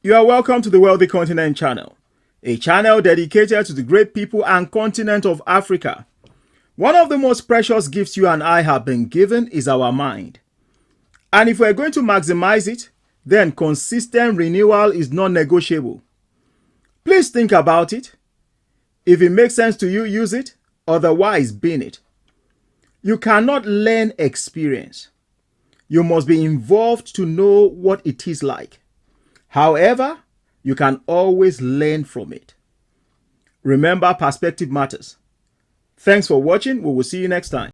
You are welcome to the Wealthy Continent channel, a channel dedicated to the great people and continent of Africa. One of the most precious gifts you and I have been given is our mind. And if we're going to maximize it, then consistent renewal is non-negotiable. Please think about it. If it makes sense to you, use it. Otherwise, bin it. You cannot learn experience. You must be involved to know what it is like. However, you can always learn from it. Remember, perspective matters. Thanks for watching. We will see you next time.